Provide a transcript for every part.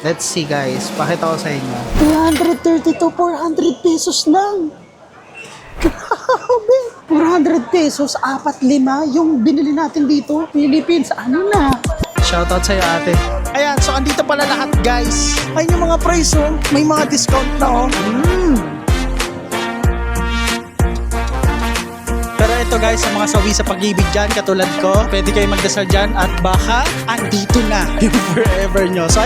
Let's see guys, pakita ko sa inyo. 232, 400 pesos lang. Grabe. 400 pesos, 4-5 yung binili natin dito. Philippines, ano na? Shoutout sa'yo ate. Ayan, so andito pala lahat guys. Ayun yung mga price oh. May mga discount na oh. Pero ito guys, sa mga sawi sa pag-ibig dyan, katulad ko, pwede kayo magdasal dyan at baka andito na yung forever nyo. So,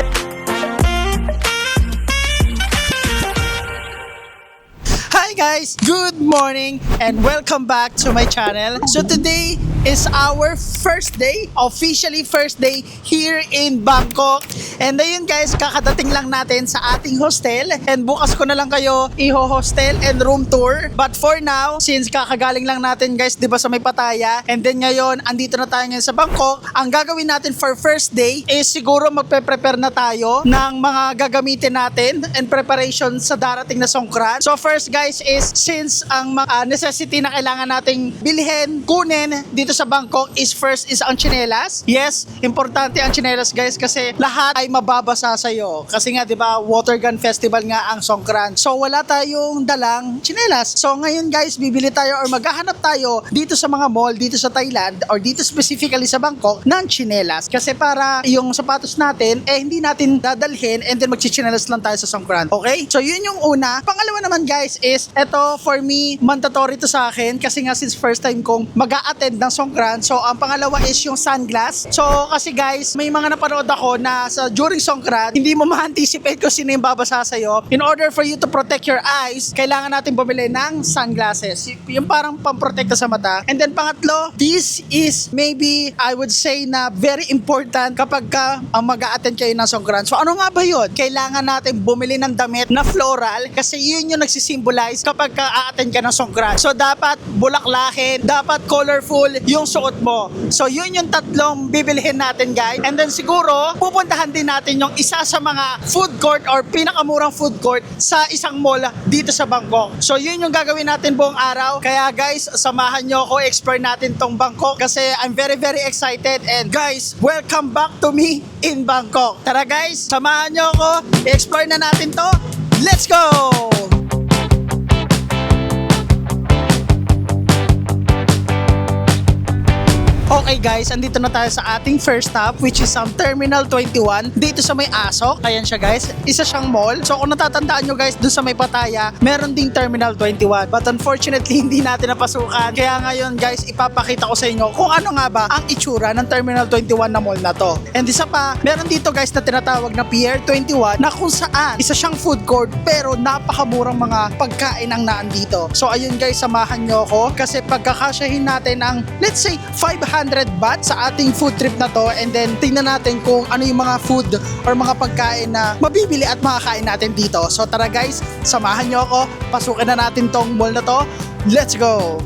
hi guys! Good morning and welcome back to my channel. So today is our first day, officially first day here in Bangkok. And ayun guys, kakadating lang natin sa ating hostel and bukas ko na lang kayo i-hostel and room tour. But for now, since kakagaling lang natin guys, di ba sa may Pattaya, and then ngayon, andito na tayo ngayon sa Bangkok, ang gagawin natin for first day is siguro magpe-prepare na tayo ng mga gagamitin natin and preparation sa darating na Songkran. So first guys is, since ang mga necessity na kailangan nating bilhin, kunin dito sa Bangkok is first is ang tsinelas. Yes, importante ang tsinelas guys kasi lahat ay mababasa sa'yo. Kasi nga 'di ba, water gun festival nga ang Songkran. So wala tayong dalang tsinelas. So ngayon guys, bibili tayo or maghahanap tayo dito sa mga mall dito sa Thailand or dito specifically sa Bangkok ng tsinelas. Kasi para yung sapatos natin hindi natin dadalhin and then magchichinelas lang tayo sa Songkran. Okay? So yun yung una. Pangalawa naman guys is eto for me, mandatory to sa akin kasi nga since first time kong mag-a-attend ng Songkran. So ang pangalawa is yung sunglass. So kasi guys, may mga napanood ako na sa during Songkran, hindi mo ma-anticipate kung sino yung babasa sa'yo. In order for you to protect your eyes, kailangan natin bumili ng sunglasses. Yung parang pamprotekta sa mata. And then pangatlo, this is maybe I would say na very important kapag ka mag-a-attend kayo ng Songkran. So ano nga ba yun? Kailangan natin bumili ng damit na floral kasi yun yung nagsisimbolize kapag ka-a-attend ka ng Songkran. So dapat bulaklakin, dapat colorful yung suot mo. So yun yung tatlong bibilihin natin guys. And then siguro pupuntahan din natin yung isa sa mga food court or pinakamurang food court sa isang mall dito sa Bangkok. So yun yung gagawin natin buong araw. Kaya guys, samahan nyo ako, explore natin tong Bangkok kasi I'm very excited. And guys, welcome back to me in Bangkok. Tara guys, samahan nyo ako, explore na natin to. Let's go! Okay guys, andito na tayo sa ating first stop which is ang Terminal 21 dito sa may Asok. Ayan siya guys, isa siyang mall. So kung natatandaan nyo guys, dun sa may Pattaya, meron ding Terminal 21. But unfortunately, hindi natin napasukan. Kaya ngayon guys, ipapakita ko sa inyo kung ano nga ba ang itsura ng Terminal 21 na mall na to. And isa pa, meron dito guys na tinatawag na Pier 21 na kung saan isa siyang food court pero napakamurang mga pagkain ang naandito. So ayun guys, samahan nyo ako kasi pagkakasyahin natin ang let's say 500 baht sa ating food trip na to and then tingnan natin kung ano yung mga food or mga pagkain na mabibili at makakain natin dito. So tara guys, samahan nyo ako, pasukin na natin tong mall na to. Let's go!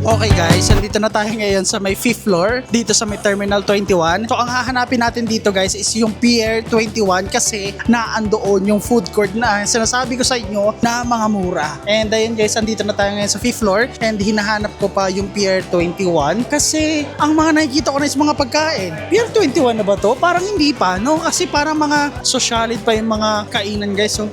Okay guys, andito na tayo ngayon sa may 5th floor dito sa may Terminal 21. So ang hahanapin natin dito guys is yung Pier 21 kasi naandoon yung food court na sinasabi ko sa inyo na mga mura. And ayun guys, andito na tayo ngayon sa 5th floor and hinahanap ko pa yung Pier 21 kasi ang mga nakikita ko na is mga pagkain. Pier 21 na ba to? Parang hindi pa, no? Kasi parang mga socialite pa yung mga kainan guys. So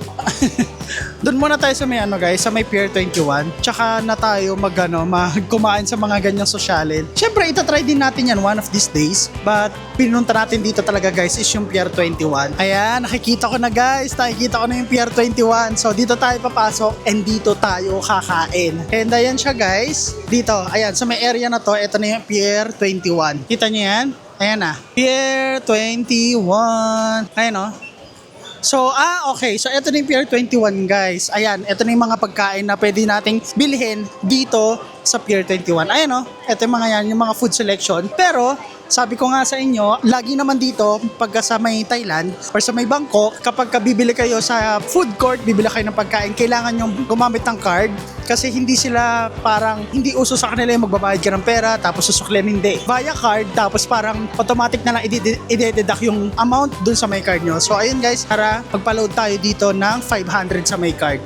doon muna tayo sa may guys, sa may Pier 21. Tsaka na tayo magkumain sa mga ganyang sosyalin. Syempre, itatry din natin yan one of these days. But pinunta natin dito talaga guys is yung Pier 21. Ayan, nakikita ko na guys. Nakikita ko na yung Pier 21. So dito tayo papasok and dito tayo kakain. And ayan siya guys. Dito, ayan, sa may area na to, ito na yung Pier 21. Kita niyo yan? Ayan na. Pier 21. Ayan o. So, okay. So, ito na yung Pier 21, guys. Ayan, ito na yung mga pagkain na pwede nating bilhin dito sa Pier 21. Ayan, ito yung mga yan, yung mga food selection. Pero, sabi ko nga sa inyo, lagi naman dito, pagka sa may Thailand or sa may Bangkok, kapag bibili kayo sa food court, bibili kayo ng pagkain, kailangan yung gumamit ng card kasi hindi sila parang, hindi uso sa kanila yung magbabayad ka ng pera tapos susuklin, hindi. Via card, tapos parang automatic na lang i-deduct yung amount dun sa may card nyo. So ayun guys, tara, magpa-load tayo dito ng 500 sa may card.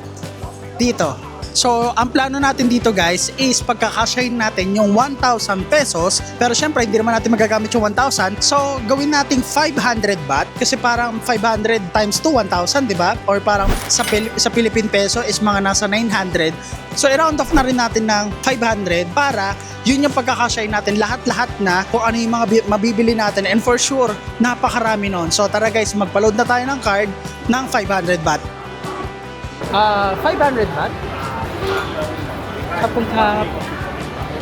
Dito. So, ang plano natin dito guys is pagkakasyahin natin yung 1,000 pesos. Pero syempre, hindi naman natin magagamit yung 1,000. So, gawin nating 500 baht. Kasi parang 500 times 2, 1,000, di ba? Or parang sa Philippine peso is mga nasa 900. So, i-round off na rin natin ng 500 para yun yung pagkakasyahin natin lahat-lahat na kung ano yung mga mabibili natin. And for sure, napakarami nun. So, tara guys, magpa-load na tayo ng card ng 500 baht. 500 baht?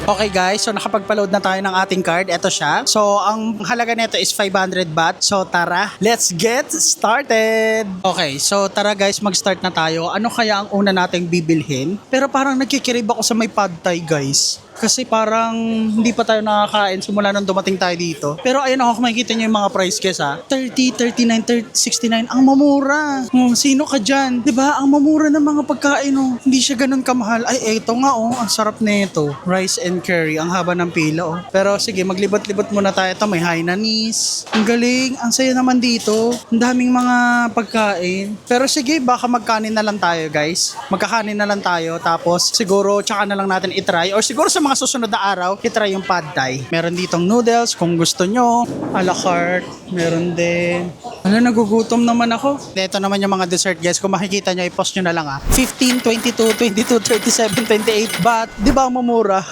Okay guys, so nakapagpa-load na tayo ng ating card. Ito siya. So ang halaga nito is 500 baht. So tara, let's get started! Okay, so tara guys, mag-start na tayo. Ano kaya ang una nating bibilhin? Pero parang nagkikirib ako sa may pad thai guys. Kasi parang hindi pa tayo nakakain simula nung dumating tayo dito. Pero ayun ako, kung makikita nyo yung mga price guys ha. 30, 39, 69. Ang mamura. Sino ka dyan? Diba? Ang mamura ng mga pagkain oh. Hindi siya ganun kamahal. Ay, eto nga oh. Ang sarap nito. Rice and curry. Ang haba ng pila oh. Pero sige, maglibot-libot muna tayo. Ito may Hainanese. Ang galing. Ang saya naman dito. Ang daming mga pagkain. Pero sige, baka magkanin na lang tayo guys. Magkakanin na lang tayo. Tapos siguro tsaka na lang natin itry. Or siguro sa mga susunod na araw, itry yung pad thai. Meron ditong noodles kung gusto nyo. A la carte. Meron din. Ano, nagugutom naman ako. Ito naman yung mga dessert guys. Kung makikita nyo, i-post nyo na lang 15, 22, 22, 37, 28 baht. Di ba mamura?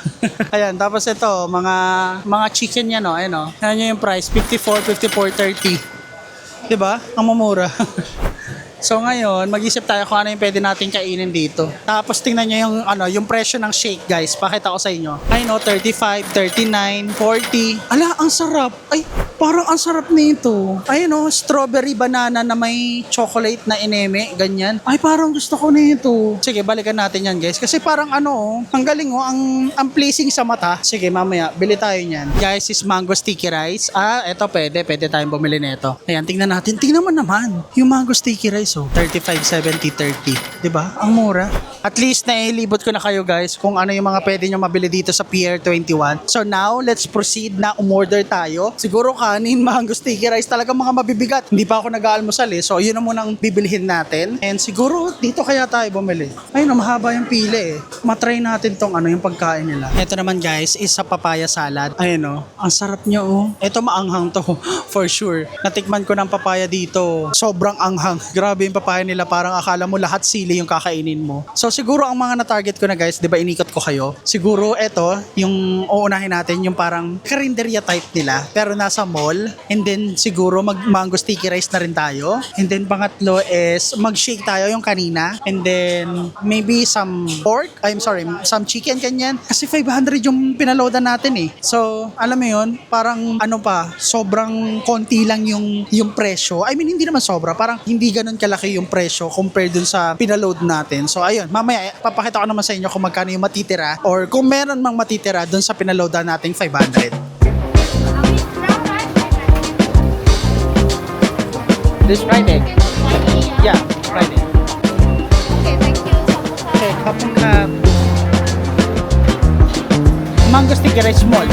Ayan, tapos ito, mga chicken yan o. Ayan o. Ayan yung price. 54, 54, 30. Di ba? Ang mamura. So ngayon, mag-isip tayo kung ano yung pwede natin kainin dito. Tapos tingnan nyo yung presyo ng shake guys. Pakita ko sa inyo. I know, 35, 39, 40. Ala, ang sarap. Ay, parang ang sarap nito. Ayun oh, strawberry banana na may chocolate na ineme. Ganyan. Ay, parang gusto ko nito. Sige, balikan natin yan guys. Kasi parang ang galing oh, ang pleasing sa mata. Sige, mamaya, bili tayo niyan. Guys, is mango sticky rice. Eto pwede tayong bumili nito. Ayan, tingnan natin. Tingnan mo naman. Yung mango sticky rice. So, 35, 70, 30. Diba? Ang mura. At least nailibot ko na kayo guys kung ano yung mga pwede nyo mabili dito sa Pier 21. So now, let's proceed na umorder tayo. Siguro kanin, mango sticky rice, talaga mga mabibigat. Hindi pa ako nag-aalmusal eh. So yun na munang bibilhin natin. And siguro dito kaya tayo bumili. Ayun, mahaba yung pili eh. Matry natin tong yung pagkain nila. Ito naman guys is sa papaya salad. Ayun oh, ang sarap niya oh. Ito maanghang to for sure. Natikman ko ng papaya dito. Sobrang anghang. Grabe yung papaya nila, parang akala mo lahat sili yung kakainin mo. So siguro ang mga na-target ko na guys, 'di ba inikot ko kayo? Siguro ito, yung uunahin natin yung parang karinderya type nila, pero nasa mall. And then siguro mango sticky rice na rin tayo. And then pangatlo is mag-shake tayo yung kanina. And then maybe some pork, some chicken kanyan. Kasi 500 yung pinaloadan natin eh. So, alam mo yun, parang sobrang konti lang yung presyo. I mean, hindi naman sobra, parang hindi ganun kalaki yung presyo compared dun sa pinaload natin. So ayun, mamaya papakita ko naman sa inyo kung magkano yung matitira or kung meron mang matitira dun sa pinaloadan nating 500. This Friday? Yeah, Friday. Okay, thank you. Okay, kapag mango sticky rice small.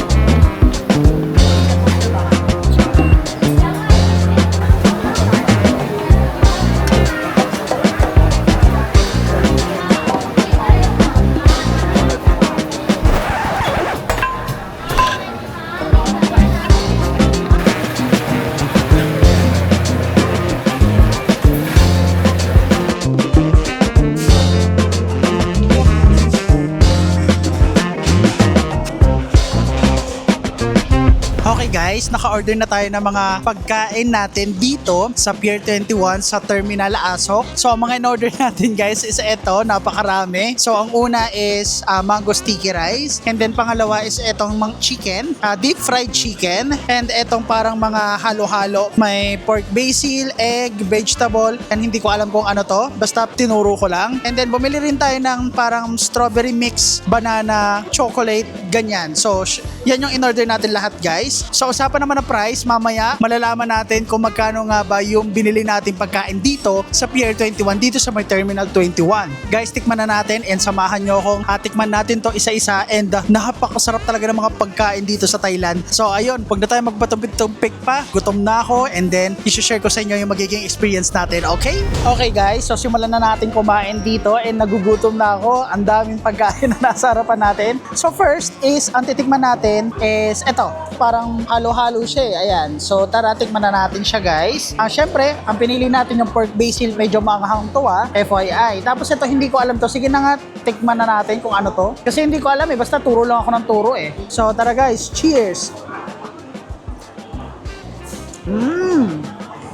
Okay guys, naka-order na tayo ng mga pagkain natin dito sa Pier 21 sa Terminal Asok. So ang mga in-order natin guys is ito, napakarami. So ang una is mango sticky rice, and then pangalawa is itong chicken, deep fried chicken, and itong parang mga halo-halo. May pork basil, egg, vegetable, and hindi ko alam kung ano to. Basta tinuro ko lang. And then bumili rin tayo ng parang strawberry mix, banana, chocolate, ganyan. So Yan yung in-order natin lahat, guys. So, usapan naman ng price, mamaya malalaman natin kung magkano nga ba yung binili natin pagkain dito sa Pier 21, dito sa may Terminal 21. Guys, tikman na natin and samahan nyo akong tikman natin to isa-isa and napakasarap talaga ng mga pagkain dito sa Thailand. So, ayun, pag na tayo magpatumpik-tumpik pa, gutom na ako and then isi-share ko sa inyo yung magiging experience natin, okay? Okay, guys, so simulan na natin kumain dito and nagugutom na ako. Ang daming pagkain na nasa harapan natin. So, first is, ang titikman natin is eto, parang halo-halo siya eh. Ayan. So, tara, tikman na natin siya, guys. Syempre, ang pinili natin yung pork basil, medyo manghang to FYI. Tapos ito, hindi ko alam to. Sige na nga, tikman na natin kung ano to. Kasi hindi ko alam eh, basta turo lang ako ng turo eh. So, tara guys, cheers!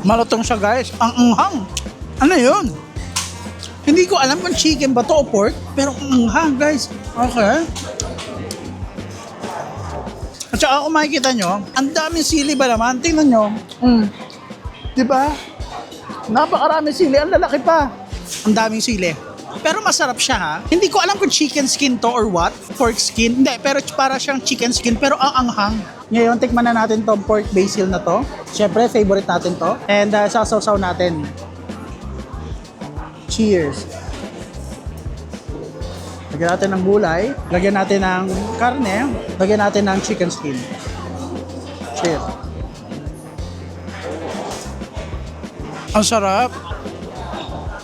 Malutong siya, guys. Ang anghang. Ano yun? Hindi ko alam kung chicken ba to o pork, pero ang anghang, guys. Okay. At saka kung makikita nyo, ang daming sili ba naman? Tingnan nyo. Diba? Napakarami sili. Ang lalaki pa. Ang daming sili. Pero masarap siya ha. Hindi ko alam kung chicken skin to or what. Pork skin. Hindi, pero para siyang chicken skin. Pero ang anghang. Ngayon, tikman na natin tong pork basil na to. Siyempre, favorite natin to. And sasawsaw natin. Cheers. Lagyan natin ng gulay, lagyan natin ng karne, lagyan natin ng chicken skin. Cheers. Ang sarap.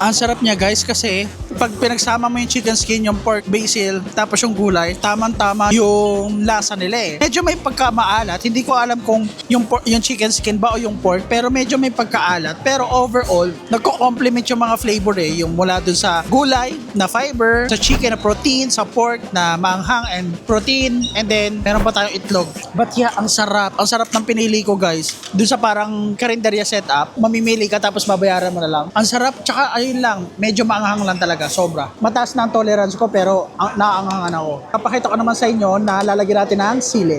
Ang sarap niya, guys, kasi pag pinagsama mo yung chicken skin, yung pork basil, tapos yung gulay, tamang-tama yung lasa nila eh. Medyo may pagkamaalat. Hindi ko alam kung yung chicken skin ba o yung pork, pero medyo may pagkaalat. Pero overall, nagko-complement yung mga flavor eh. Yung mula dun sa gulay na fiber, sa chicken na protein, sa pork na maanghang and protein, and then meron pa tayong itlog. But yeah, ang sarap. Ang sarap ng pinili ko, guys. Dun sa parang karinderya setup, mamimili ka tapos babayaran mo na lang. Ang sarap, tsaka ayun lang, medyo maanghang lang talaga. Sobra. Mataas na ang tolerance ko pero naanghangan ako. Kapakita ko naman sa inyo na lalagyan natin ng sili.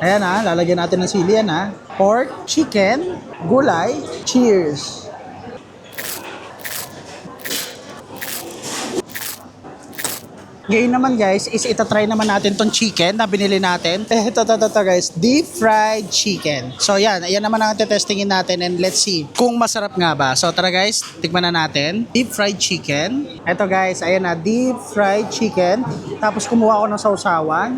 Ayan lalagyan natin ng sili yan Pork, chicken, gulay, cheers. Ngayon naman guys, is itatry naman natin tong chicken na binili natin. Ito guys, deep fried chicken. So yan naman ang testingin natin and let's see kung masarap nga ba. So tara guys, tikman na natin. Deep fried chicken. Ito guys, ayan deep fried chicken. Tapos kumuha ako ng sausawan.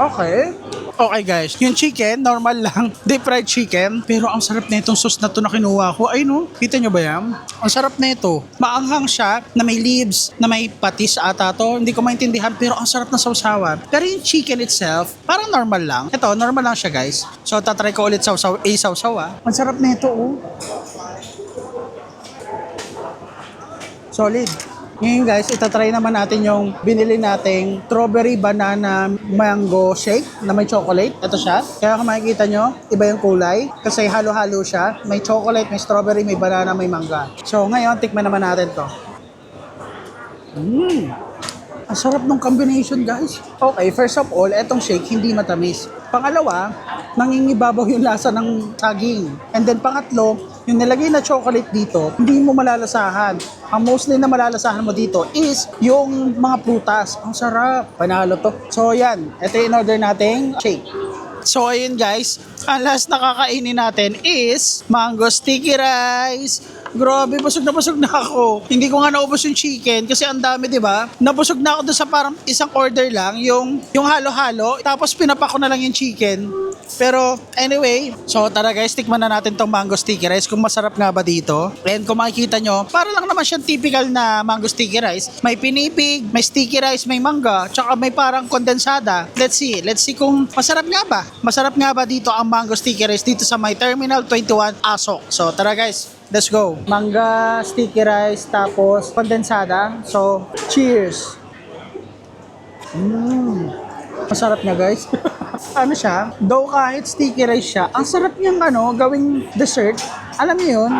Okay. Okay guys, yung chicken, normal lang, deep fried chicken. Pero ang sarap na itong sauce na to na kinuha ko. Ay no, kita nyo ba yan? Ang sarap na ito. Maanghang siya, na may leaves, na may patis ata to. Hindi ko maintindihan, pero ang sarap na sausawan. Pero yung chicken itself, parang normal lang. Ito, normal lang siya guys. So, tatry ko ulit sausaw. Ang sarap na ito Solid. Ngayon guys, itatry naman natin yung binili nating strawberry banana mango shake na may chocolate. Ito siya. Kaya kung makikita nyo, iba yung kulay. Kasi halo-halo siya. May chocolate, may strawberry, may banana, may mangga. So ngayon, tikman naman natin to. Ang sarap ng combination guys. Okay, first of all, etong shake hindi matamis. Pangalawa, nangingibabaw yung lasa ng saging. And then pangatlo, yung nilagay na chocolate dito, hindi mo malalasahan. Ang mostly na malalasahan mo dito is yung mga prutas. Ang sarap. Panalo to. So yan, ito yung in-order nating shake. So ayun guys, ang last na kakainin natin is mango sticky rice. Grabe, busog na ako. Hindi ko nga naubos yung chicken kasi ang dami, di ba? Nabusog na ako doon sa parang isang order lang, yung halo-halo, tapos pinapa ko na lang yung chicken. Pero anyway, so tara guys, tikman na natin tong mango sticky rice kung masarap nga ba dito. And kung makikita nyo, para lang naman siyang typical na mango sticky rice. May pinipig, may sticky rice, may mangga, tsaka may parang kondensada. Let's see kung masarap nga ba. Masarap nga ba dito ang mango sticky rice dito sa may Terminal 21 Asok. So tara guys, let's go. Mangga, sticky rice, tapos kondensada. So, cheers. Masarap niya guys. Ano siya? Though kahit sticky rice siya, ang sarap niyang gawing dessert. Alam niyo yun?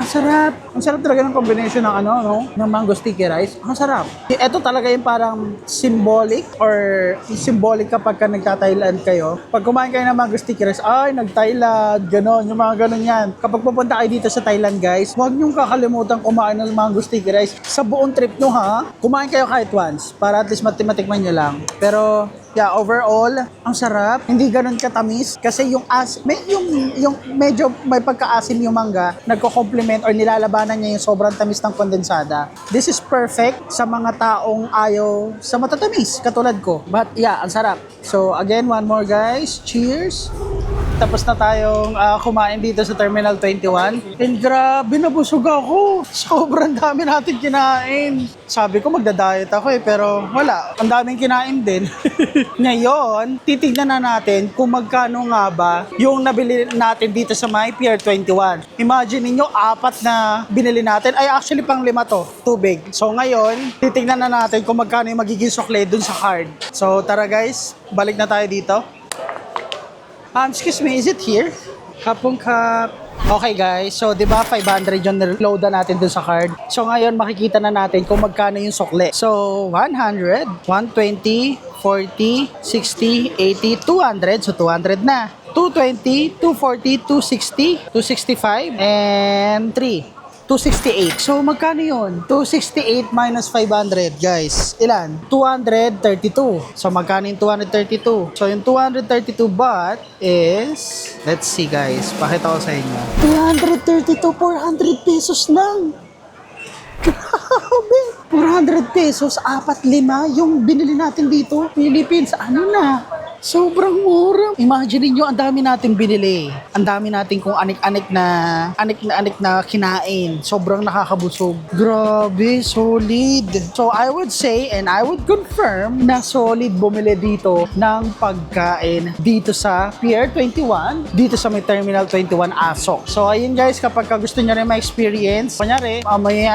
Ang sarap. Ang sarap talaga ng combination ng ano, no? Ng mango sticky rice. Ang sarap. Ito talaga yung parang symbolic kapag ka nagta-Thailand kayo. Pag kumain kayo ng mango sticky rice, ay, nag-Thailand, ganon, yung mga ganon yan. Kapag pupunta kayo dito sa Thailand, guys, huwag niyong kakalimutan kumain ng mango sticky rice. Sa buong trip nyo, ha? Kumain kayo kahit once, para at least matikman nyo lang. Pero, yeah, overall, ang sarap. Hindi ganun katamis kasi yung medyo may pagkaasim yung mangga, nagko-complement or nilalabanan niya yung sobrang tamis ng kondensada. This is perfect sa mga taong ayaw sa matatamis, katulad ko. But yeah, ang sarap. So again, one more guys. Cheers! Tapos na tayong kumain dito sa Terminal 21. And grabe, nabusog ako. Sobrang dami natin kinain. Sabi ko magda-diet ako pero wala. Ang daming kinain din. Ngayon, titignan na natin kung magkano nga ba yung nabili natin dito sa my Pier 21. Imagine niyo 4 na binili natin. Ay, actually pang 5 to. Too big. So ngayon, titignan na natin kung magkano yung magiging sukle dun sa card. So tara guys, balik na tayo dito. Excuse me, is it here? Kapong Kap. Okay guys, so di ba 500 yung load natin dun sa card. So ngayon makikita na natin kung magkano yung sukle. So 100, 120, 40, 60, 80, 200. So 200 na. 220, 240, 260, 265, and 3. 268. So, magkano yun? 268 minus 500, guys. Ilan? 232. So, magkano yung 232? So, yung 232 baht is... Let's see, guys. Pakita ko sa inyo. 232, 400 pesos lang. Grabe. 400 pesos, 4-5 yung binili natin dito. Philippines, ano na? Sobrang mura. Imagine niyo ang dami natin binili. Ang dami natin kung anik-anik na kinain. Sobrang nakakabusog. Grabe, solid. So I would say and I would confirm na solid bumili dito ng pagkain dito sa Pier 21, dito sa may Terminal 21 Asok. So ayun guys, kapag gusto niyo rin ma-experience, kunyari, may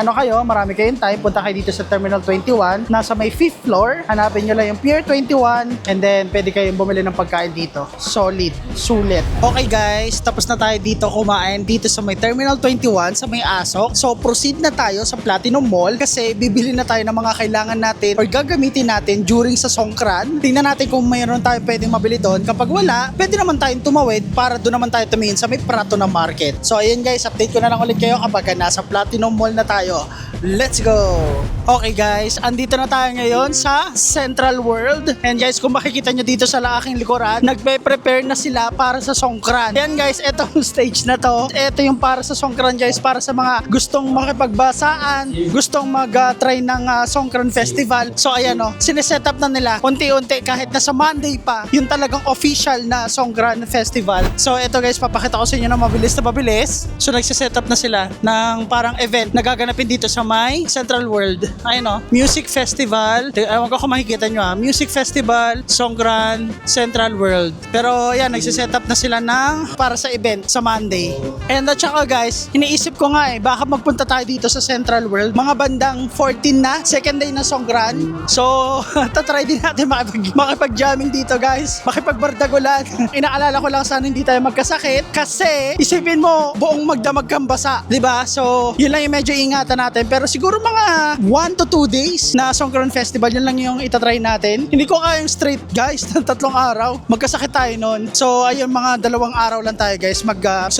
marami kayong time, punta kayo dito sa Terminal 21, nasa may 5th floor, hanapin niyo lang yung Pier 21 and then pwede kayong bumili ng pagkain dito. Solid. Sulit. Okay guys, tapos na tayo dito kumain dito sa may Terminal 21 sa may Asok. So proceed na tayo sa Platinum Mall kasi bibili na tayo ng mga kailangan natin or gagamitin natin during sa Songkran. Tingnan natin kung mayroon tayo pwedeng mabili doon. Kapag wala, pwede naman tayong tumawid para doon naman tayo tumingin sa may Prato na Market. So ayun guys, update ko na lang ulit kayo kapag nasa Platinum Mall na tayo. Let's go! Okay guys, andito na tayo ngayon sa Central World. And guys, kung makikita nyo dito sa aking likuran, nagpe-prepare na sila para sa Songkran. Yan guys, etong stage na to. Ito yung para sa Songkran guys, para sa mga gustong makipagbasaan, gustong mag-try ng Songkran Festival. So ayan o, sineset up na nila unti-unti kahit na sa Monday pa, yung talagang official na Songkran Festival. So ito guys, papakita ko sa inyo na mabilis na mabilis. So nagsiset up na sila ng parang event na gaganapin dito sa may Central World. Ayun o, Music Festival. Ewan ko kung makikita nyo Music Festival, Songkran, Central World. Pero yan, nagsiset up na sila ng para sa event sa Monday. And at saka guys, iniisip ko nga baka magpunta tayo dito sa Central World. Mga bandang 14 na, second day na Songkran. So, tatry din natin makipag-jamming dito guys. Makipagbardagulan. Inaalala ko lang sana hindi tayo magkasakit kasi isipin mo, buong magdamag kang basa. Diba? So, yun lang yung medyo ingatan natin. Pero siguro mga 1 to 2 days na Songkran Festival, yun lang yung itatry natin. Hindi ko kayang straight guys ng 3 araw. Magkasakit tayo nun. So ayun, mga 2 araw lang tayo guys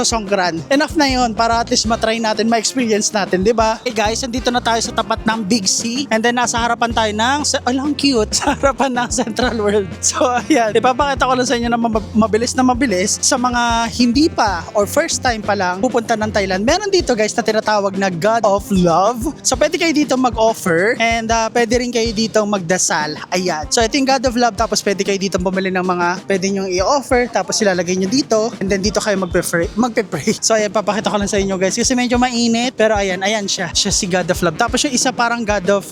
Songkran. Enough na yun para at least matry natin, ma-experience natin, diba? Hey guys, andito na tayo sa tapat ng Big C. And then nasa harapan tayo ng, ang cute, sa harapan ng Central World. So ayan, ipapakita ko lang sa inyo na mabilis sa mga hindi pa or first time pa lang pupunta ng Thailand. Meron dito guys na tinatawag na God of Love. So pwede kayo dito mag-offer and pwede rin kayo dito magdasal. Ayan. So ito yung God of Love, tapos pwede kayo dito bumili ng mga pwede nyo i-offer, tapos ilalagay nyo dito and then dito kayo magpe-pray. So ayan, papakita ko lang sa inyo guys kasi medyo mainit, pero ayan siya si God of Love. Tapos yung isa parang God of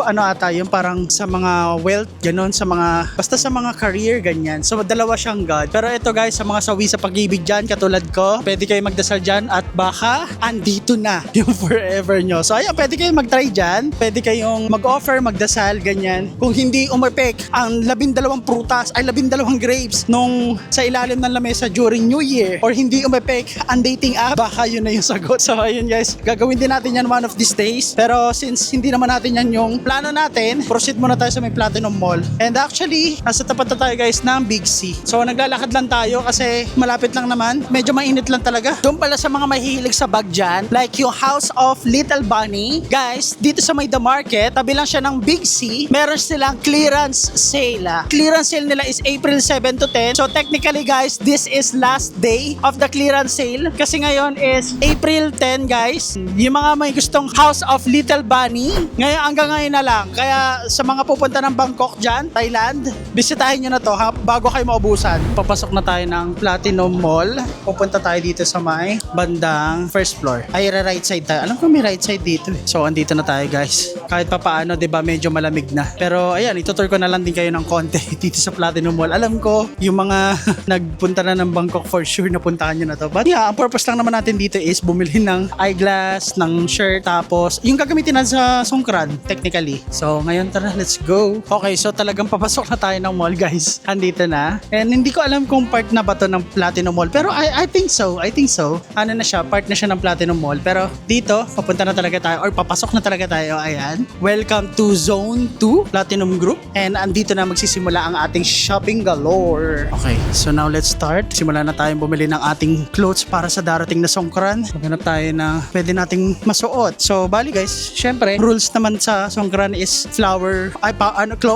yung parang sa mga wealth, ganun, sa mga basta sa mga career, ganyan. So dalawa siyang God. Pero ito guys, sa mga sawi sa pag-ibig dyan, katulad ko, pwede kayo magdasal dyan at baka andito na yung forever nyo. So ayan, pwede kayo mag-try dyan. Pwede kayong mag-offer, magdasal, ganyan. Kung hindi umepek ang 12 prutas, ay 12 grapes nung sa ilalim ng lamesa during New Year, or hindi umepek ang dating app, baka yun na yung sagot. So ayun guys, gagawin din natin yan one of these days. Pero since hindi naman natin yan yung plano natin, proceed muna tayo sa may Platinum Mall. And actually, nasa tapat na tayo guys ng Big C. So naglalakad lang tayo kasi malapit lang naman. Medyo mainit lang talaga. Doon pala sa mga mahihilig sa bag dyan, like yung House of Little Bunny, guys, dito sa may The Market, tabi lang siya ng Big C, meron silang clearance sale. Clearance sale nila is April 7 to 10. So technically guys, this is last day of the clearance sale kasi ngayon is April 10 guys. Yung mga may gustong House of Little Bunny, ngayon hanggang ngayon na lang. Kaya sa mga pupunta ng Bangkok dyan, Thailand, bisitahin nyo na to ha, bago kayo maubusan. Papasok na tayo ng Platinum Mall. Pupunta tayo dito sa may bandang first floor. Ay, right side tayo. Alam ko may right side dito. So, andito na tayo guys. Kahit pa paano, diba, medyo malamig na. Pero ayan, itutur ko na lang din kayo ng konti dito sa Platinum Mall. Alam ko, yung mga nagpunta na ng Bangkok for sure napuntahan nyo na to. But yeah, ang purpose lang naman natin dito is bumili ng eyeglass, ng shirt, tapos yung gagamitin na sa Songkran, technically. So, ngayon tara, let's go. Okay, so talagang papasok na tayo ng mall guys. Andito na. And hindi ko alam kung part na ba to ng Platinum Mall. Pero I think so. Ano na siya, part na siya ng Platinum Mall. Pero dito, papunta na talaga tayo or papasok na talaga tayo. Ayan. Welcome to Zone 2 Platinum Group. And andito na magsisimula ang ating shopping galore. Okay, so now let's start. Simula na tayong bumili ng ating clothes para sa darating na Songkran. Maghanap tayo na pwede nating masuot. So, bali guys, syempre, rules naman sa Songkran is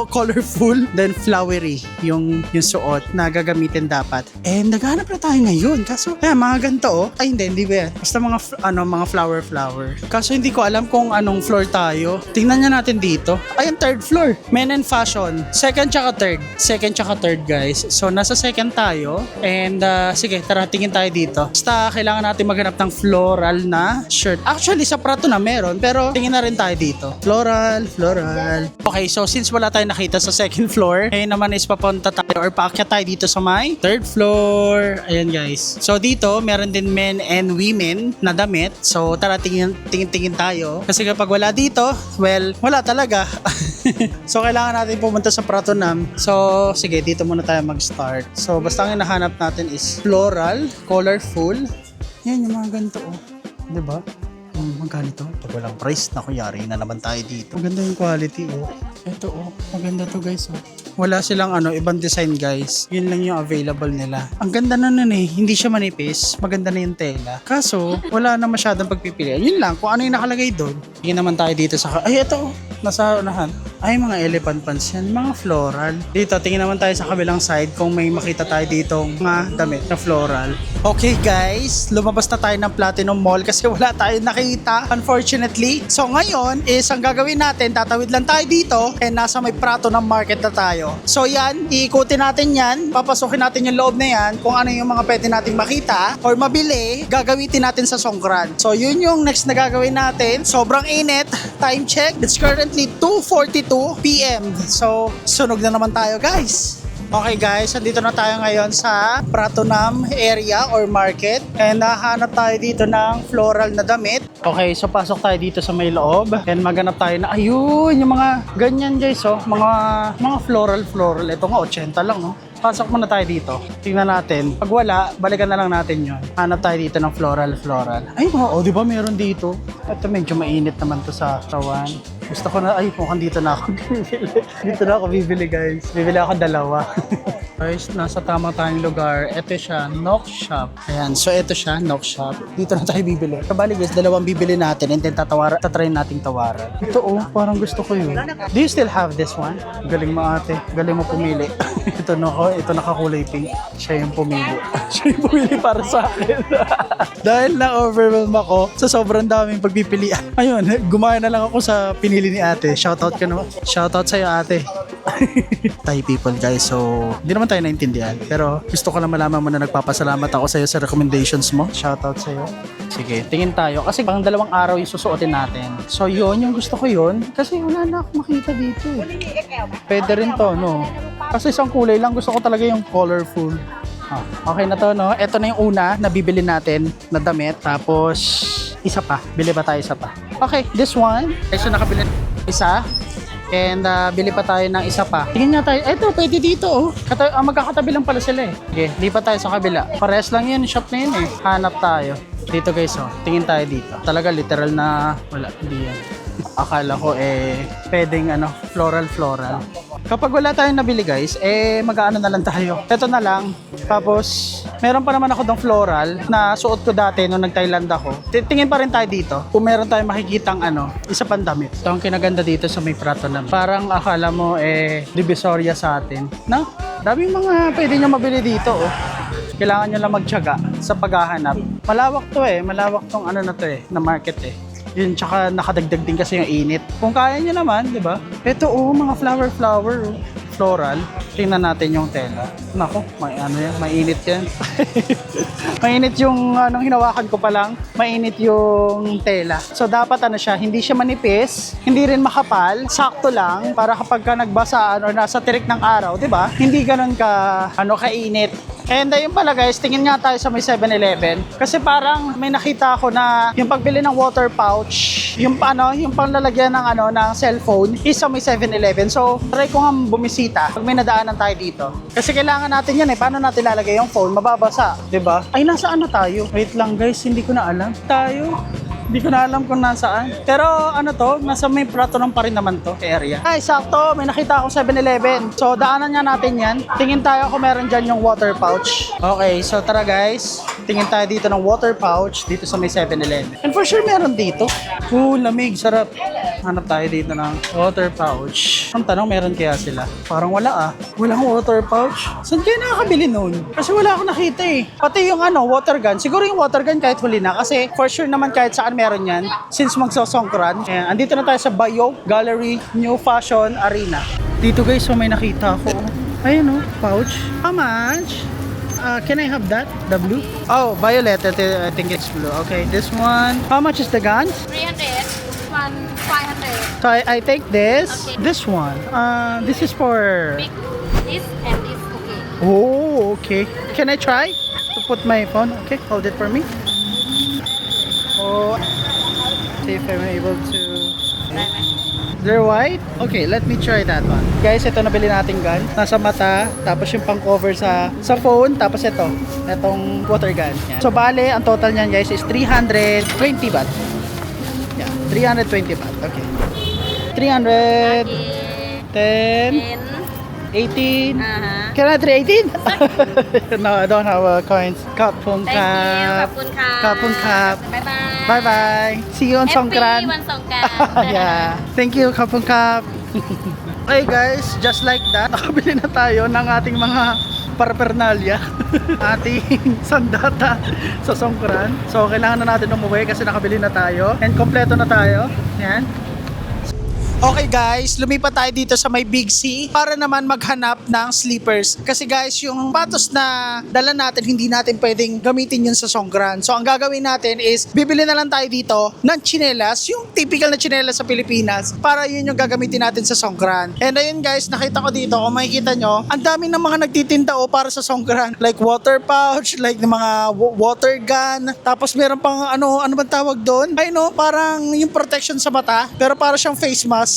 colorful, then flowery yung suot na gagamitin dapat. And naghahanap na tayo ngayon. Kaso, mga ganito oh. Ay, hindi ba yan? Basta mga flower. Kaso hindi ko alam kung anong floor tayo. Tingnan niya natin dito. Ay, ang third floor. Men and fashion. Second tsaka third guys. So, nasa second tayo. And, sige, tara, tingin tayo dito. Basta, kailangan natin maghanap ng floral na shirt. Actually, sa Prato na meron, pero tingin na rin tayo dito. Floral. Okay, so since wala tayong nakita sa second floor, ngayon naman is papunta tayo or paakyat tayo dito sa may third floor. Ayan guys. So dito, meron din men and women na damit. So tara, tingin tayo. Kasi kapag wala dito, well, wala talaga. So kailangan natin pumunta sa Pratunam. So sige, dito muna tayo mag-start. So basta ang hinahanap natin is floral, colorful. Yan yung mga ganito oh. Diba? Magkano ito? Pag walang price, yari na naman tayo dito. Maganda yung quality oh. Ito oh, maganda to guys oh. Wala silang ibang design guys. Yun lang yung available nila. Ang ganda na nun eh, hindi siya manipis. Maganda na yung tela. Kaso, wala na masyadong pagpipilian. Yun lang, kung ano yung nakalagay doon. Tingin naman tayo dito sa... Ay, ito oh. Nasa unahan. Ay, mga elephant pants yan. Mga floral. Dito, tingin naman tayo sa kabilang side kung may makita tayo dito mga damit na floral. Okay guys, lumabas na tayo ng Platinum Mall kasi wala tayong nakita, unfortunately. So ngayon is ang gagawin natin, tatawid lang tayo dito and nasa may Prato ng market na tayo. So yan, iikutin natin yan, papasukin natin yung loob na yan, kung ano yung mga pwede nating makita or mabili, gagamitin natin sa Songkran. So yun yung next na gagawin natin. Sobrang init, time check, it's currently 2:42 PM. So sunog na naman tayo guys. Okay guys, andito na tayo ngayon sa Pratunam area or market and nahanap tayo dito ng floral na damit. Okay, so pasok tayo dito sa may loob and maghanap tayo na ayun, yung mga ganyan guys oh, mga floral. Ito nga 80 lang oh. Pasok muna tayo dito. Tingnan natin. Pag wala, balikan na lang natin yon. Hanap tayo dito ng floral. Ay, di ba meron dito? Ito medyo mainit naman to sa katawan. Gusto ko na, mukhang dito na ako bibili. Dito na ako bibili guys. Bibili ako dalawa. Guys, nasa tamang tayong lugar. Ito siya, Nok Shop. Ayan, so ito siya, Nok Shop. Dito na tayo bibili. Kabali guys, dalawang bibili natin and then tatry nating tawaran. Ito oh, parang gusto ko yun. Do you still have this one? Galing mo ate. Galing mo pumili. Ito nakakulay pink. Siya yung pumili. Siya yung pumili para sa akin. Dahil na-overwhelm ako sa sobrang daming pagpipilian. Ayun, gumaya na lang ako sa pinili ni ate. Shoutout ka naman. Shoutout sa'yo ate. Thai people guys, so hindi naman tayo naintindihan. Pero gusto ko lang malaman mo na nagpapasalamat ako sa'yo sa recommendations mo. Shoutout sa'yo. Sige, tingin tayo. Kasi pang 2 araw yung susuotin natin. So yun, yung gusto ko yun. Kasi wala na ako makita dito. Pwede rin to, no? Kasi isang kulay lang. Gusto ko talaga yung colorful. Okay na to, no? Ito na yung una na bibili natin na damit. Tapos, isa pa. Bili ba tayo isa pa? Okay, this one. Okay, so nakabili isa. And bili pa tayo ng isa pa. Tingin nga tayo. Ito, pwede dito oh. Magkakatabi lang pala sila eh. Okay, lipat tayo sa kabila. Parehas lang yun, shop na yun eh. Hanap tayo. Dito guys oh. Tingin tayo dito. Talaga literal na wala. Hindi yan. Akala ko pwedeng floral. Kapag wala tayong nabili guys, mag-aano na lang tayo. Ito na lang. Tapos, meron pa naman ako ng floral na suot ko dati nung nag-Thailand ako. Tingin pa rin tayo dito. Kung meron tayong makikitang isa pang damit. Ito ang kinaganda dito sa may prato na. Parang akala mo divisoria sa atin. No? Daming mga pwede nyo mabili dito oh. Kailangan nyo lang magtiyaga sa paghahanap. Malawak to Malawak tong na to na market Yun, tsaka nakadagdag din kasi yung init. Kung kaya nyo naman, di ba? Ito mga flower, floral. Tingnan natin yung tela. Nako, mainit yan. Mainit yung hinawakan ko pa lang. Mainit yung tela. So dapat siya, hindi siya manipis, hindi rin makapal, sakto lang para kapag ka nagbasa or nasa tirik ng araw, di ba? Hindi ganun kainit. And ayun pala guys, tingin nga tayo sa may 7-Eleven. Kasi parang may nakita ako na yung pagbili ng water pouch, yung panglalagyan ng cellphone is sa may 7-Eleven. So, try ko nga bumisita pag may nadaanan tayo dito. Kasi kailangan natin yan paano natin lalagay yung phone? Mababasa, 'di ba? Ay, nasa tayo? Wait lang guys, hindi ko na alam. Hindi ko na alam kung nasaan. Pero nasa may prato pa rin naman to area. Ay, sakto. May nakita ako 7-Eleven. So, daanan nga natin yan. Tingin tayo kung meron dyan yung water pouch. Okay, so tara guys. Tingin tayo dito ng water pouch dito sa may 7-Eleven. And for sure meron dito. Lamig. Sarap. Hanap tayo dito ng water pouch. Ang tanong, meron kaya sila? Parang wala Walang water pouch. Saan kayo nakakabili nun? Kasi wala akong nakita Pati yung water gun. Siguro yung water gun kahit huli na. Kasi for sure naman kahit saan meron yan since magsosongkran. Andito na tayo sa Bayog Gallery New Fashion Arena. Dito guys, may nakita ako. Ayun pouch. How much? Can I have that? The blue? Oh, violet. I think it's blue. Okay, this one. How much is the gun? 300. This one, 500. So I take this. Okay. This one. This is for... Big. This and this, okay. Oh, okay. Can I try to put my phone? Okay, hold it for me. Oh, see if I'm able to. They're white? Okay, let me try that one. Guys, ito nabili nating gun. Nasa mata, tapos yung pang cover sa phone, tapos itong water gun. Yan. So bale, ang total niyan guys is 320 baht. Yeah, 320 baht. Okay. 300 10 18. Can I try 18? No, I don't have coins. Kapun Thank kap. you. Kapun kap. Bye-bye. Bye bye. See you on Songkran. Happy Songkran. Yeah. Thank you, Kapun kap. Hey guys, just like that, nakabili na tayo ng ating mga paraphernalia. Ating sandata sa Songkran. So, kailangan na natin umuwi kasi nakabili na tayo. And kompleto na tayo. Yan. Okay guys, lumipat tayo dito sa may Big C para naman maghanap ng sleepers. Kasi guys, yung patos na dala natin, hindi natin pwedeng gamitin yun sa Songkran. So ang gagawin natin is, bibili na lang tayo dito ng tsinelas, yung typical na tsinelas sa Pilipinas, para yun yung gagamitin natin sa Songkran. And ayun guys, nakita ko dito, kung makikita nyo, ang dami ng mga nagtitinda para sa Songkran. Like water pouch, like mga water gun, tapos meron pang ano bang tawag doon? Ay no, parang yung protection sa mata, pero para siyang face mask.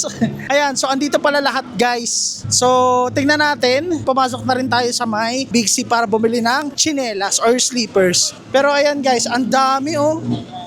Ayan, so andito pala lahat guys. So, tingnan natin. Pumasok na rin tayo sa may Big C para bumili ng tsinelas or sleepers. Pero ayan guys, ang dami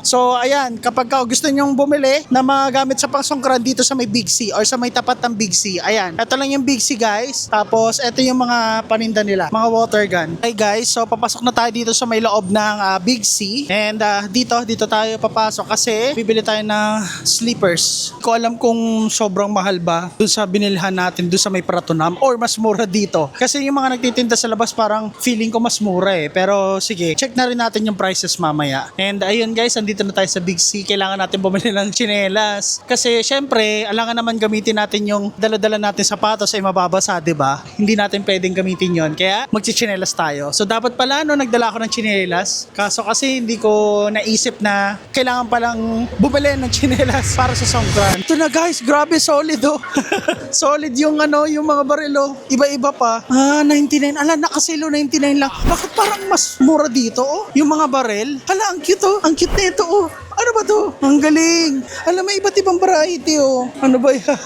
So, ayan, kapag gusto nyong bumili na mga gamit sa pangsongkran dito sa may Big C or sa may tapat ng Big C, ayan, ito lang yung Big C guys. Tapos, ito yung mga paninda nila, mga water gun. Okay guys, so papasok na tayo dito sa may loob ng Big C. And dito tayo papasok kasi bibili tayo ng sleepers. Hindi ko alam kung sobrang mahal ba dun sa binilhan natin dun sa may Pratunam or mas mura dito. Kasi yung mga nagtitinda sa labas parang feeling ko mas mura Pero sige, check na rin natin yung prices mamaya. And ayun guys, andito na tayo sa Big C. Kailangan natin bumili ng tsinelas. Kasi syempre, alangan naman gamitin natin yung dala-dala natin sapatos ay mababasa, 'di ba? Hindi natin pwedeng gamitin 'yon. Kaya magtsinelas tayo. So dapat pala nagdala ako ng tsinelas. Kaso kasi hindi ko naisip na kailangan palang bumili ng tsinelas para sa Songkran. Ito na guys, grabe solid solid yung yung mga barilo. Iba-iba pa. 99. Ala, nakasilo 99 lang. Bakit parang mas mura dito Yung mga baril. Hala, ang cute Ang cute nito Ano ba to? Ang galing. Alam, may iba't ibang variety, oh. Ano ba yan?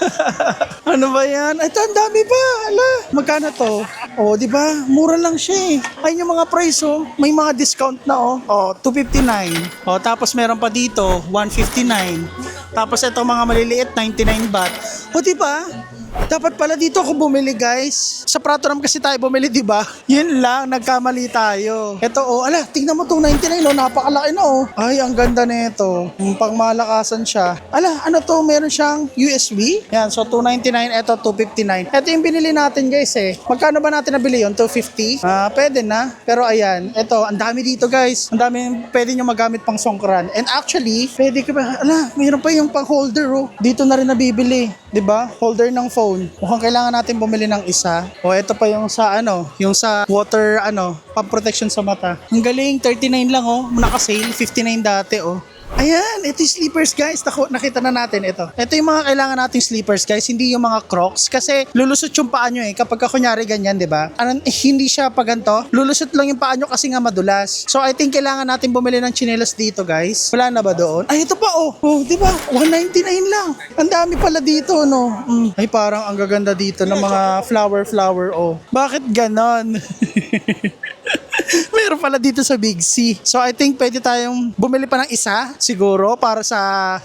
Ano ba yan? Ito, ang dami pa. Ala, magkano to? Oh, di ba? Mura lang siya eh. Ayun yung mga price, oh. May mga discount na, oh. Oh, 259. Oh, tapos meron pa dito, 159. Tapos ito mga maliliit, 99 baht. O, di ba? Dapat pala dito ako bumili, guys. Sa Pratunam kasi tayo bumili, di ba? Yun lang, nagkamali tayo. Ito, oh, ala, tingnan mo itong 99, oh, napakalaki na, oh. Ay, ang ganda nito. Pangmalakasan siya. Ala, ano to? Meron siyang USB. Yan, so 299, ito 259. Ito yung binili natin, guys, eh. Magkano ba natin nabili yun? 250? Pwede na. Pero ayan, ito, ang dami dito, guys. Ang dami pwede nyo magamit pang songkran. And actually, pwede ka ba? Ala, mayroon pa yung pang holder, oh. Dito na rin nabibili. 'Di ba? Holder ng phone. Mukhang kailangan natin bumili ng isa. O ito pa yung sa yung sa water pang-protection sa mata. Ang galing, 39 lang oh. Naka-sale, 59 dati oh. Ayan, ito yung sleepers, guys. Nakita na natin ito. Ito yung mga kailangan nating sleepers, guys. Hindi yung mga Crocs. Kasi lulusot yung paa nyo eh. Kapag kunyari ganyan, di ba? Hindi siya pa ganito. Lulusot lang yung paa nyo kasi nga madulas. So, I think kailangan natin bumili ng chinelas dito, guys. Wala na ba doon? Ay, ito pa, oh. Oh, di ba? 199 lang. Ang dami pala dito, no? Ay, parang ang gaganda dito ng mga flower, oh. Bakit ganon? Meron pala dito sa Big C. So I think pwede tayong bumili pa ng isa siguro para sa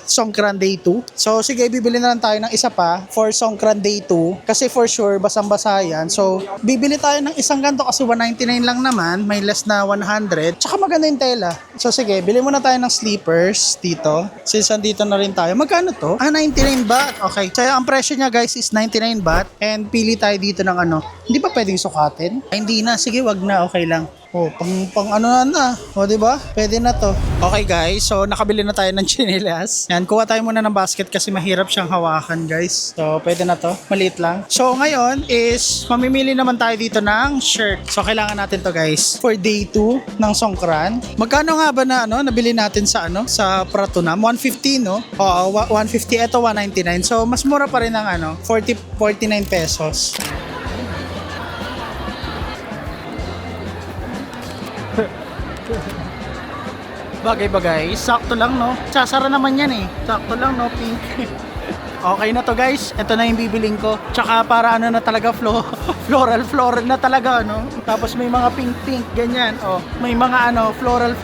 Songkran Day 2. So sige, bibili na lang tayo ng isa pa for Songkran Day 2 kasi for sure basang-basa yan. So bibili tayo ng isang ganito kasi 199 lang naman, may less na 100. Tsaka maganda yung tela. So sige, bili muna tayo ng sleepers dito. Since andito na rin tayo. Magkano to? 99 baht. Okay. So ang presyo niya, guys, is 99 baht and pili tayo dito ng Hindi pa pwedeng sukatin? Ay, hindi na. Sige, wag na. Okay lang. Oh, pang ano na. O, di ba? Pwede na to. Okay, guys. So, nakabili na tayo ng chinelas. Yan, kuha tayo muna ng basket kasi mahirap siyang hawakan, guys. So, pwede na to. Maliit lang. So, ngayon is mamimili naman tayo dito ng shirt. So, kailangan natin to, guys. For day 2 ng Songkran. Magkano nga ba na nabili natin sa sa Pratunam? 150, no? Oo, 150. Ito 199. So, mas mura pa rin ng 49 pesos. Bagay-bagay, sakto lang no. Sasara naman yan eh. Sakto lang no, pink. Okay na to, guys. Ito na yung bibiling ko. Tsaka para na talaga floral na talaga Tapos may mga pink ganyan. Oh, may mga floral.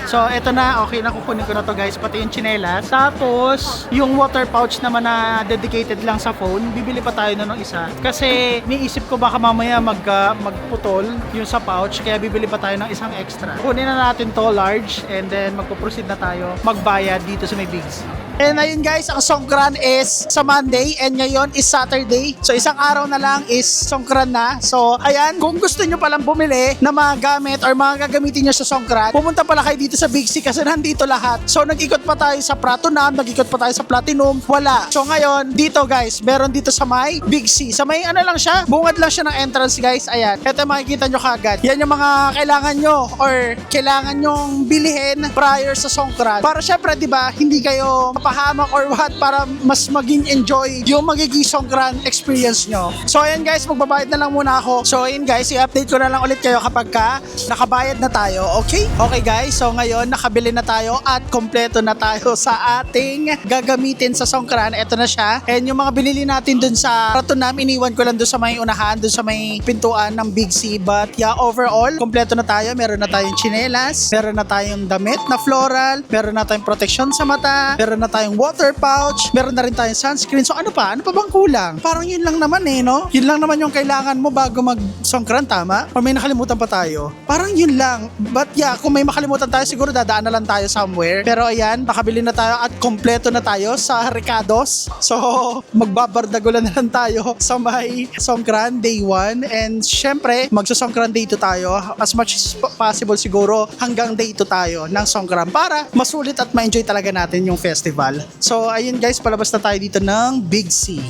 So, eto na. Okay na, kukunin ko na to, guys. Pati yung tsinelas. Tapos, yung water pouch naman na dedicated lang sa phone, bibili pa tayo ng isa. Kasi, niisip ko baka mamaya magputol yung sa pouch. Kaya bibili pa tayo ng isang extra. Kunin na natin to, large. And then, magpo-proceed na tayo magbayad dito sa may Big C. And ayun, guys, ang Songkran is sa Monday and ngayon is Saturday. So isang araw na lang is Songkran na. So ayan, kung gusto nyo palang bumili na mga gamit or mga gagamitin nyo sa Songkran, pumunta pala kayo dito sa Big C kasi nandito lahat. So nag-ikot pa tayo sa Pratunam, nag-ikot pa tayo sa Platinum, wala. So ngayon, dito, guys, meron dito sa may Big C. Sa may lang siya, bungad lang siya ng entrance, guys. Ayan, ito makikita nyo kagad. Yan yung mga kailangan nyo or kailangan nyong bilihin prior sa Songkran. Para syempre, di ba, hindi kayo pahamak or what para mas maging enjoy yung magiging Songkran experience nyo. So ayan, guys, magbabayad na lang muna ako. So ayan, guys, i-update ko na lang ulit kayo kapag nakabayad na tayo. Okay? Okay, guys, so ngayon nakabili na tayo at kompleto na tayo sa ating gagamitin sa Songkran. Ito na siya. And yung mga binili natin dun sa Pratunam, iniwan ko lang dun sa may unahan, dun sa may pintuan ng Big C. But yeah, overall, kompleto na tayo. Meron na tayong tsinelas, meron na tayong damit na floral, meron na tayong protection sa mata, meron na tayong water pouch, meron na rin tayong sunscreen. So ano pa? Ano pa bang kulang? Parang yun lang naman no? Yun lang naman yung kailangan mo bago mag-Songkran, tama? O may nakalimutan pa tayo? Parang yun lang. But yeah, kung may makalimutan tayo, siguro dadaan na lang tayo somewhere. Pero ayan, nakabili na tayo at kompleto na tayo sa Ricados. So, magbabardagulan na lang tayo sa may Songkran Day 1. And syempre, magsa-Songkran Day 2 tayo. As much as possible siguro, hanggang Day 2 tayo ng Songkran para masulit at ma-enjoy talaga natin yung festival. So, ayun, guys, palabas na tayo dito ng Big C.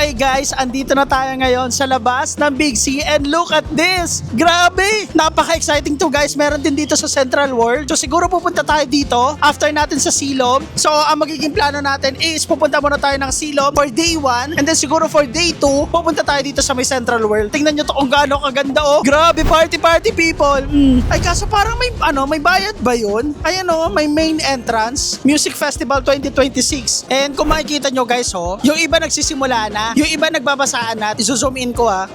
Okay guys, andito na tayo ngayon sa labas ng Big C and look at this! Grabe! Napaka-exciting to guys. Meron din dito sa Central World. So siguro pupunta tayo dito after natin sa Silom. So ang magiging plano natin is pupunta muna tayo ng Silom for day 1 and then siguro for day 2 pupunta tayo dito sa may Central World. Tingnan nyo to kung gaano kaganda oh. Grabe, party people! Ay kaso parang may bayad ba yun? Ayan oh, may main entrance. Music Festival 2026. And kung makikita nyo guys oh, yung iba nagsisimula na, yung iba nagbabasaan na. Iso-zoom in ko ha.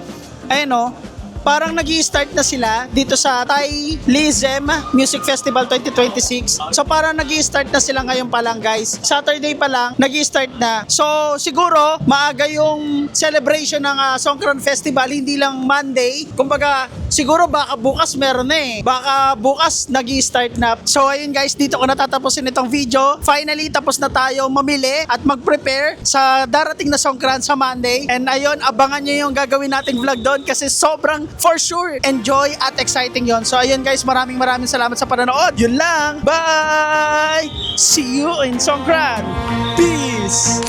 Ayan oh, parang nag-i-start na sila dito sa Thai Lism Music Festival 2026. So parang nag-i-start na sila ngayon pa lang guys. Saturday pa lang, nag-i-start na. So siguro, maaga yung celebration ng Songkran Festival, hindi lang Monday. Kumbaga, siguro baka bukas meron na eh. Baka bukas nag-i-start na. So ayun guys, dito ko natatapusin itong video. Finally, tapos na tayo mamili at mag-prepare sa darating na Songkran sa Monday. And ayun, abangan nyo yung gagawin nating vlog doon kasi sobrang for sure enjoy at exciting yon. So ayun guys, maraming salamat sa panonood. Yun lang. Bye! See you in Songkran. Peace!